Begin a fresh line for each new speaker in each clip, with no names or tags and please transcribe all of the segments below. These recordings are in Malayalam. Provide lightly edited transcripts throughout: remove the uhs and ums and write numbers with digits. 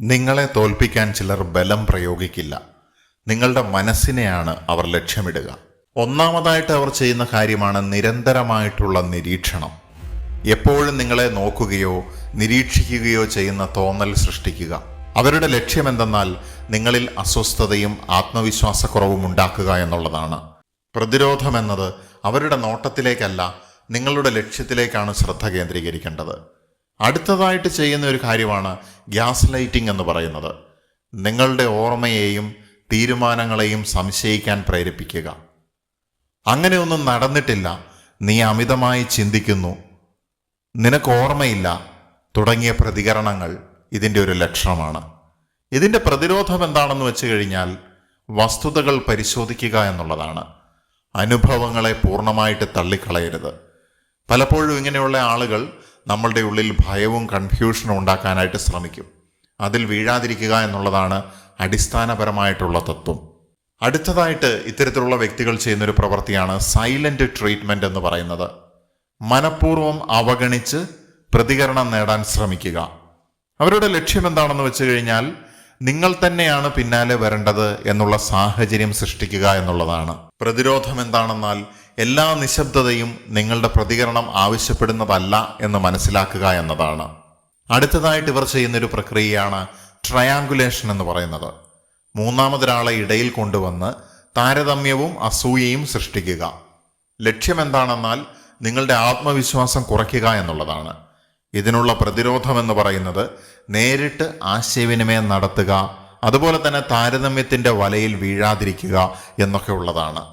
നിങ്ങളെ തോൽപ്പിക്കാൻ ചിലർ ബലം പ്രയോഗിക്കില്ല. നിങ്ങളുടെ മനസ്സിനെയാണ് അവർ ലക്ഷ്യമിടുക. ഒന്നാമതായിട്ട് അവർ ചെയ്യുന്ന കാര്യമാണ് നിരന്തരമായിട്ടുള്ള നിരീക്ഷണം. എപ്പോഴും നിങ്ങളെ നോക്കുകയോ നിരീക്ഷിക്കുകയോ ചെയ്യുന്ന തോന്നൽ സൃഷ്ടിക്കുക. അവരുടെ ലക്ഷ്യം എന്തെന്നാൽ നിങ്ങളിൽ അസ്വസ്ഥതയും ആത്മവിശ്വാസക്കുറവും ഉണ്ടാക്കുക എന്നുള്ളതാണ്. പ്രതിരോധം എന്നത് അവരുടെ നോട്ടത്തിലേക്കല്ല, നിങ്ങളുടെ ലക്ഷ്യത്തിലേക്കാണ് ശ്രദ്ധ കേന്ദ്രീകരിക്കേണ്ടത്. അടുത്തതായിട്ട് ചെയ്യുന്ന ഒരു കാര്യമാണ് ഗ്യാസ് ലൈറ്റിംഗ് എന്ന് പറയുന്നത്. നിങ്ങളുടെ ഓർമ്മയെയും തീരുമാനങ്ങളെയും സംശയിക്കാൻ പ്രേരിപ്പിക്കുക. അങ്ങനെയൊന്നും നടന്നിട്ടില്ല, നീ അമിതമായി ചിന്തിക്കുന്നു, നിനക്ക് ഓർമ്മയില്ല തുടങ്ങിയ പ്രതികരണങ്ങൾ ഇതിൻ്റെ ഒരു ലക്ഷണമാണ്. ഇതിൻ്റെ പ്രതിരോധം എന്താണെന്ന് വെച്ച് കഴിഞ്ഞാൽ വസ്തുതകൾ പരിശോധിക്കുക എന്നുള്ളതാണ്. അനുഭവങ്ങളെ പൂർണ്ണമായിട്ട് തള്ളിക്കളയരുത്. പലപ്പോഴും ഇങ്ങനെയുള്ള ആളുകൾ നമ്മളുടെ ഉള്ളിൽ ഭയവും കൺഫ്യൂഷനും ഉണ്ടാക്കാനായിട്ട് ശ്രമിക്കും. അതിൽ വീഴാതിരിക്കുക എന്നുള്ളതാണ് അടിസ്ഥാനപരമായിട്ടുള്ള തത്വം. അടുത്തതായിട്ട് ഇത്തരത്തിലുള്ള വ്യക്തികൾ ചെയ്യുന്നൊരു പ്രവൃത്തിയാണ് സൈലന്റ് ട്രീറ്റ്മെന്റ് എന്ന് പറയുന്നത്. മനഃപൂർവ്വം അവഗണിച്ച് പ്രതികരണം നേടാൻ ശ്രമിക്കുക. അവരുടെ ലക്ഷ്യം എന്താണെന്ന് വെച്ച് കഴിഞ്ഞാൽ നിങ്ങൾ തന്നെയാണ് പിന്നാലെ വരേണ്ടത് എന്നുള്ള സാഹചര്യം സൃഷ്ടിക്കുക എന്നുള്ളതാണ്. പ്രതിരോധം എന്താണെന്നാൽ എല്ലാ നിശബ്ദതയും നിങ്ങളുടെ പ്രതികരണം ആവശ്യപ്പെടുന്നതല്ല എന്ന് മനസ്സിലാക്കുക എന്നതാണ്. അടുത്തതായിട്ട് ഇവർ ചെയ്യുന്നൊരു പ്രക്രിയയാണ് ട്രയാങ്കുലേഷൻ എന്ന് പറയുന്നത്. മൂന്നാമതൊരാളെ ഇടയിൽ കൊണ്ടുവന്ന് താരതമ്യവും അസൂയയും സൃഷ്ടിക്കുക. ലക്ഷ്യം എന്താണെന്നാൽ നിങ്ങളുടെ ആത്മവിശ്വാസം കുറയ്ക്കുക എന്നുള്ളതാണ്. ഇതിനുള്ള പ്രതിരോധം എന്ന് പറയുന്നത് നേരിട്ട് ആശയവിനിമയം നടത്തുക, അതുപോലെ തന്നെ താരതമ്യത്തിൻ്റെ വലയിൽ വീഴാതിരിക്കുക എന്നൊക്കെ ഉള്ളതാണ്.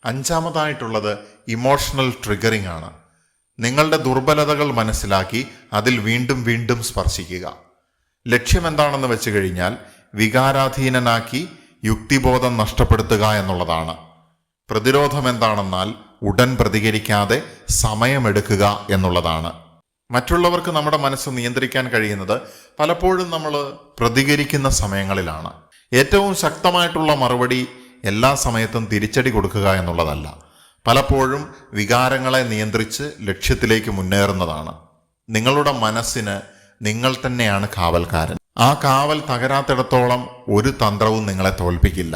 അഞ്ചാമതായിട്ടുള്ളത് ഇമോഷണൽ ട്രിഗറിംഗ് ആണ്. നിങ്ങളുടെ ദുർബലതകൾ മനസ്സിലാക്കി അതിൽ വീണ്ടും വീണ്ടും സ്പർശിക്കുക. ലക്ഷ്യം എന്താണെന്ന് വെച്ച് കഴിഞ്ഞാൽ വികാരാധീനനാക്കി യുക്തിബോധം നഷ്ടപ്പെടുത്തുക എന്നുള്ളതാണ്. പ്രതിരോധം എന്താണെന്നാൽ ഉടൻ പ്രതികരിക്കാതെ സമയമെടുക്കുക എന്നുള്ളതാണ്. മറ്റുള്ളവർക്ക് നമ്മുടെ മനസ്സ് നിയന്ത്രിക്കാൻ കഴിയുന്നത് പലപ്പോഴും നമ്മൾ പ്രതികരിക്കുന്ന സമയങ്ങളിലാണ്. ഏറ്റവും ശക്തമായിട്ടുള്ള മറുപടി എല്ലാ സമയത്തും തിരിച്ചടി കൊടുക്കുക എന്നുള്ളതല്ല. പലപ്പോഴും വികാരങ്ങളെ നിയന്ത്രിച്ച് ലക്ഷ്യത്തിലേക്ക് മുന്നേറുന്നതാണ്. നിങ്ങളുടെ മനസ്സിന് നിങ്ങൾ തന്നെയാണ് കാവൽക്കാരൻ. ആ കാവൽ തകരാത്തിടത്തോളം ഒരു തന്ത്രവും നിങ്ങളെ തോൽപ്പിക്കില്ല.